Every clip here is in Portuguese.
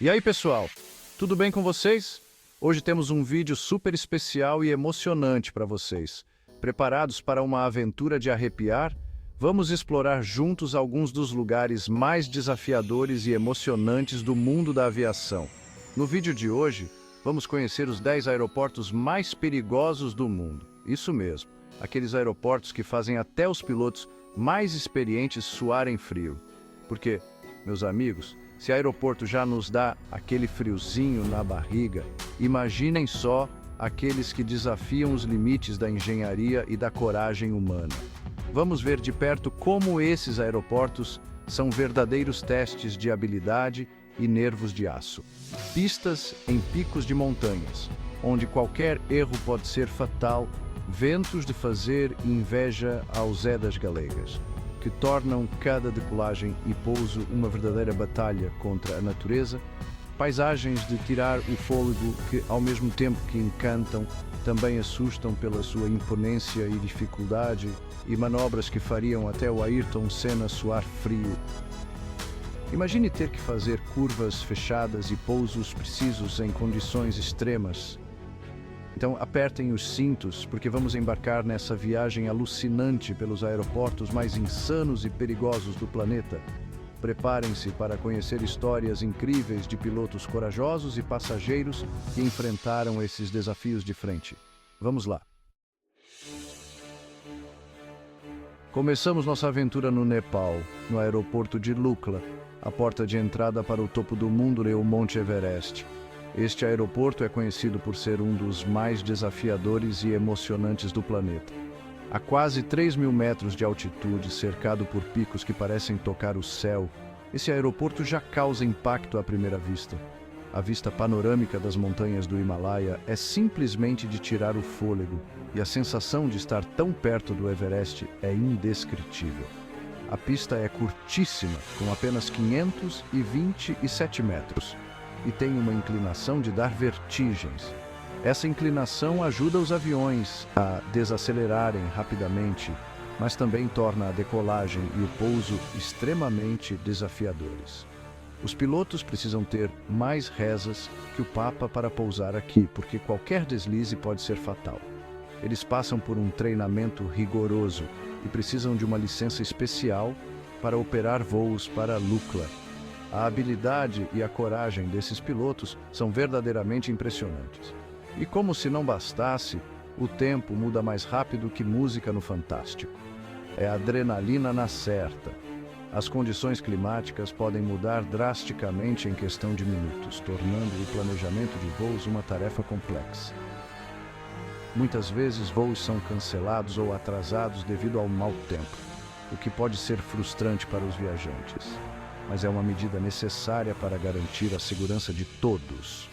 E aí, pessoal? Tudo bem com vocês? Hoje temos um vídeo super especial e emocionante para vocês. Preparados para uma aventura de arrepiar? Vamos explorar juntos alguns dos lugares mais desafiadores e emocionantes do mundo da aviação. No vídeo de hoje, vamos conhecer os 10 aeroportos mais perigosos do mundo. Isso mesmo, aqueles aeroportos que fazem até os pilotos mais experientes suarem frio. Porque, meus amigos, se aeroporto já nos dá aquele friozinho na barriga, imaginem só aqueles que desafiam os limites da engenharia e da coragem humana. Vamos ver de perto como esses aeroportos são verdadeiros testes de habilidade e nervos de aço. Pistas em picos de montanhas, onde qualquer erro pode ser fatal, ventos de fazer inveja ao Zé das Galegas, que tornam cada decolagem e pouso uma verdadeira batalha contra a natureza, paisagens de tirar o fôlego que, ao mesmo tempo que encantam, também assustam pela sua imponência e dificuldade, e manobras que fariam até o Ayrton Senna suar frio. Imagine ter que fazer curvas fechadas e pousos precisos em condições extremas. Então apertem os cintos, porque vamos embarcar nessa viagem alucinante pelos aeroportos mais insanos e perigosos do planeta. Preparem-se para conhecer histórias incríveis de pilotos corajosos e passageiros que enfrentaram esses desafios de frente. Vamos lá! Começamos nossa aventura no Nepal, no aeroporto de Lukla, a porta de entrada para o topo do mundo e o Monte Everest. Este aeroporto é conhecido por ser um dos mais desafiadores e emocionantes do planeta. A quase 3.000 metros de altitude, cercado por picos que parecem tocar o céu, esse aeroporto já causa impacto à primeira vista. A vista panorâmica das montanhas do Himalaia é simplesmente de tirar o fôlego, e a sensação de estar tão perto do Everest é indescritível. A pista é curtíssima, com apenas 527 metros, e tem uma inclinação de dar vertigens. Essa inclinação ajuda os aviões a desacelerarem rapidamente, mas também torna a decolagem e o pouso extremamente desafiadores. Os pilotos precisam ter mais rezas que o Papa para pousar aqui, porque qualquer deslize pode ser fatal. Eles passam por um treinamento rigoroso e precisam de uma licença especial para operar voos para Lukla. A habilidade e a coragem desses pilotos são verdadeiramente impressionantes. E como se não bastasse, o tempo muda mais rápido que música no Fantástico. É adrenalina na certa. As condições climáticas podem mudar drasticamente em questão de minutos, tornando o planejamento de voos uma tarefa complexa. Muitas vezes voos são cancelados ou atrasados devido ao mau tempo, o que pode ser frustrante para os viajantes, mas é uma medida necessária para garantir a segurança de todos.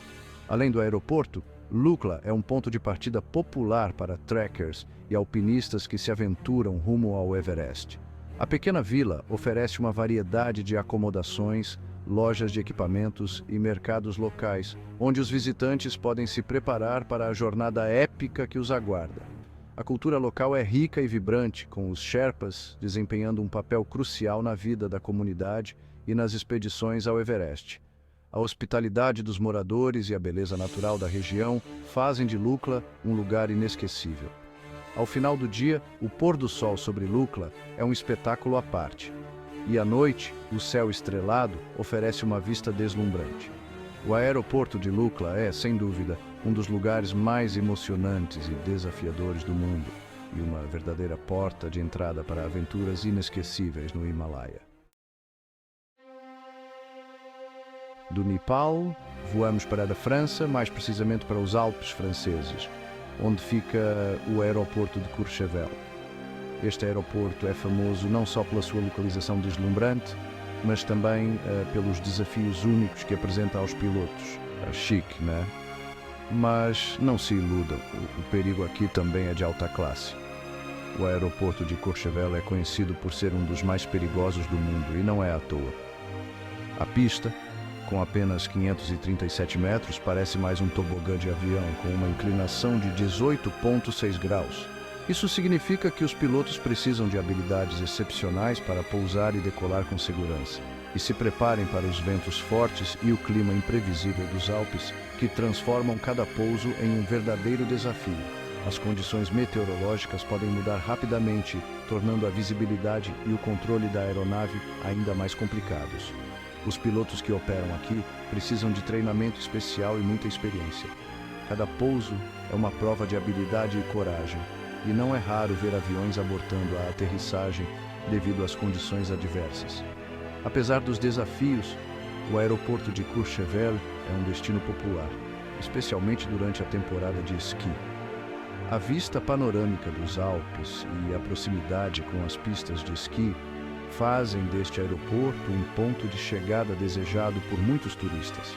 Além do aeroporto, Lukla é um ponto de partida popular para trekkers e alpinistas que se aventuram rumo ao Everest. A pequena vila oferece uma variedade de acomodações, lojas de equipamentos e mercados locais, onde os visitantes podem se preparar para a jornada épica que os aguarda. A cultura local é rica e vibrante, com os Sherpas desempenhando um papel crucial na vida da comunidade e nas expedições ao Everest. A hospitalidade dos moradores e a beleza natural da região fazem de Lukla um lugar inesquecível. Ao final do dia, o pôr do sol sobre Lukla é um espetáculo à parte. E à noite, o céu estrelado oferece uma vista deslumbrante. O aeroporto de Lukla é, sem dúvida, um dos lugares mais emocionantes e desafiadores do mundo, e uma verdadeira porta de entrada para aventuras inesquecíveis no Himalaia. Do Nepal, voamos para a França, mais precisamente para os Alpes franceses, onde fica o aeroporto de Courchevel. Este aeroporto é famoso não só pela sua localização deslumbrante, mas também pelos desafios únicos que apresenta aos pilotos. Chique, né? Mas não se iludam, o perigo aqui também é de alta classe. O aeroporto de Courchevel é conhecido por ser um dos mais perigosos do mundo, e não é à toa. A pista, com apenas 537 metros, parece mais um tobogã de avião, com uma inclinação de 18,6 graus. Isso significa que os pilotos precisam de habilidades excepcionais para pousar e decolar com segurança. e se preparem para os ventos fortes e o clima imprevisível dos Alpes, que transformam cada pouso em um verdadeiro desafio. As condições meteorológicas podem mudar rapidamente, tornando a visibilidade e o controle da aeronave ainda mais complicados. Os pilotos que operam aqui precisam de treinamento especial e muita experiência. Cada pouso é uma prova de habilidade e coragem, e não é raro ver aviões abortando a aterrissagem devido às condições adversas. Apesar dos desafios, o aeroporto de Courchevel é um destino popular, especialmente durante a temporada de esqui. A vista panorâmica dos Alpes e a proximidade com as pistas de esqui fazem deste aeroporto um ponto de chegada desejado por muitos turistas.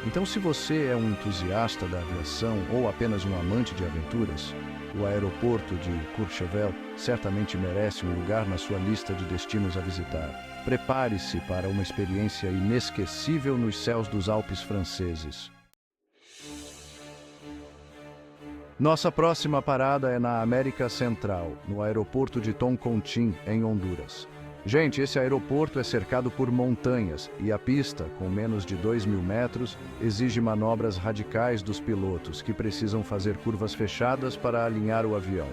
Então, se você é um entusiasta da aviação ou apenas um amante de aventuras, o aeroporto de Courchevel certamente merece um lugar na sua lista de destinos a visitar. Prepare-se para uma experiência inesquecível nos céus dos Alpes franceses. Nossa próxima parada é na América Central, no aeroporto de Toncontín, em Honduras. Gente, esse aeroporto é cercado por montanhas e a pista, com menos de 2.000 metros, exige manobras radicais dos pilotos, que precisam fazer curvas fechadas para alinhar o avião.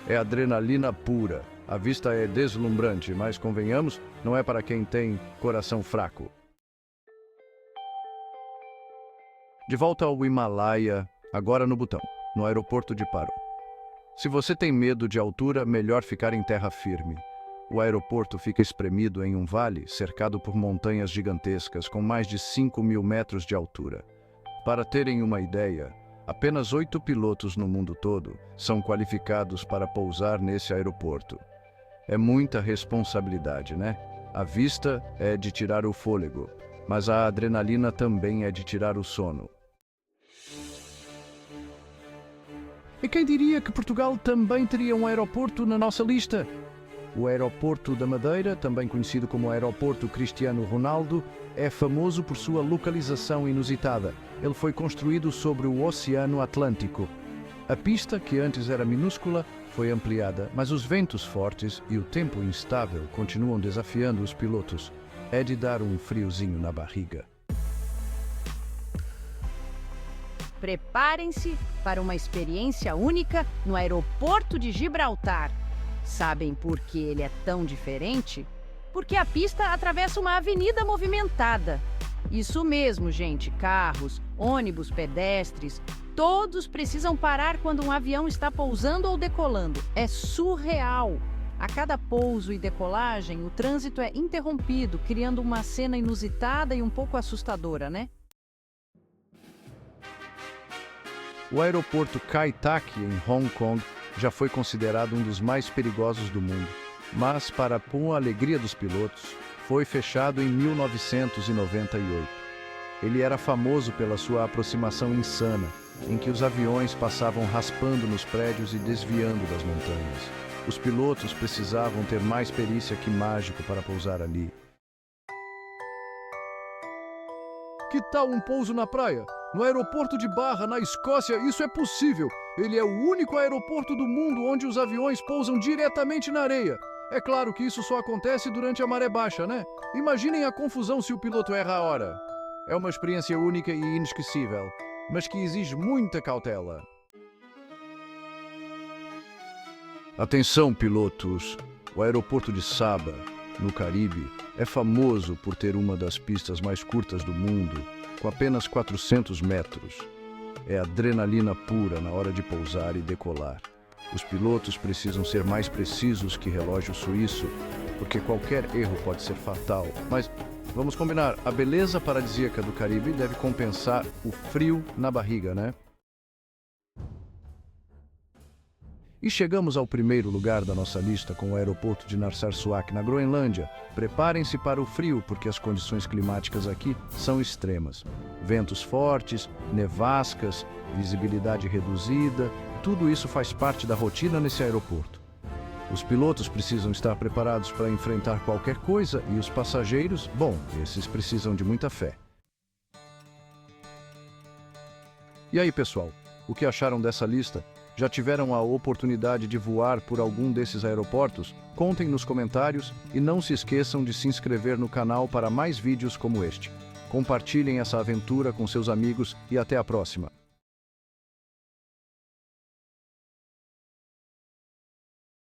É adrenalina pura. A vista é deslumbrante, mas convenhamos, não é para quem tem coração fraco. De volta ao Himalaia, agora no Butão, no aeroporto de Paro. Se você tem medo de altura, melhor ficar em terra firme. O aeroporto fica espremido em um vale, cercado por montanhas gigantescas com mais de 5.000 metros de altura. Para terem uma ideia, apenas 8 pilotos no mundo todo são qualificados para pousar nesse aeroporto. É muita responsabilidade, né? A vista é de tirar o fôlego, mas a adrenalina também é de tirar o sono. E quem diria que Portugal também teria um aeroporto na nossa lista? O Aeroporto da Madeira, também conhecido como Aeroporto Cristiano Ronaldo, é famoso por sua localização inusitada. Ele foi construído sobre o Oceano Atlântico. A pista, que antes era minúscula, foi ampliada, mas os ventos fortes e o tempo instável continuam desafiando os pilotos. É de dar um friozinho na barriga. Preparem-se para uma experiência única no aeroporto de Gibraltar. Sabem por que ele é tão diferente? Porque a pista atravessa uma avenida movimentada. Isso mesmo, gente, carros, ônibus, pedestres, todos precisam parar quando um avião está pousando ou decolando. É surreal! A cada pouso e decolagem, o trânsito é interrompido, criando uma cena inusitada e um pouco assustadora, né? O aeroporto Kai Tak, em Hong Kong, já foi considerado um dos mais perigosos do mundo, mas, para a alegria dos pilotos, foi fechado em 1998. Ele era famoso pela sua aproximação insana, em que os aviões passavam raspando nos prédios e desviando das montanhas. Os pilotos precisavam ter mais perícia que mágico para pousar ali. Que tal um pouso na praia? No aeroporto de Barra, na Escócia, isso é possível. Ele é o único aeroporto do mundo onde os aviões pousam diretamente na areia. É claro que isso só acontece durante a maré baixa, né? Imaginem a confusão se o piloto erra a hora. É uma experiência única e inesquecível, mas que exige muita cautela. Atenção, pilotos! O aeroporto de Saba, no Caribe, é famoso por ter uma das pistas mais curtas do mundo, com apenas 400 metros. É adrenalina pura na hora de pousar e decolar. Os pilotos precisam ser mais precisos que relógio suíço, porque qualquer erro pode ser fatal. Mas, vamos combinar, a beleza paradisíaca do Caribe deve compensar o frio na barriga, né? E chegamos ao primeiro lugar da nossa lista com o aeroporto de Narsarsuaq, na Groenlândia. Preparem-se para o frio, porque as condições climáticas aqui são extremas. Ventos fortes, nevascas, visibilidade reduzida, tudo isso faz parte da rotina nesse aeroporto. Os pilotos precisam estar preparados para enfrentar qualquer coisa e os passageiros, bom, esses precisam de muita fé. E aí, pessoal, o que acharam dessa lista? Já tiveram a oportunidade de voar por algum desses aeroportos? Contem nos comentários e não se esqueçam de se inscrever no canal para mais vídeos como este. Compartilhem essa aventura com seus amigos e até a próxima!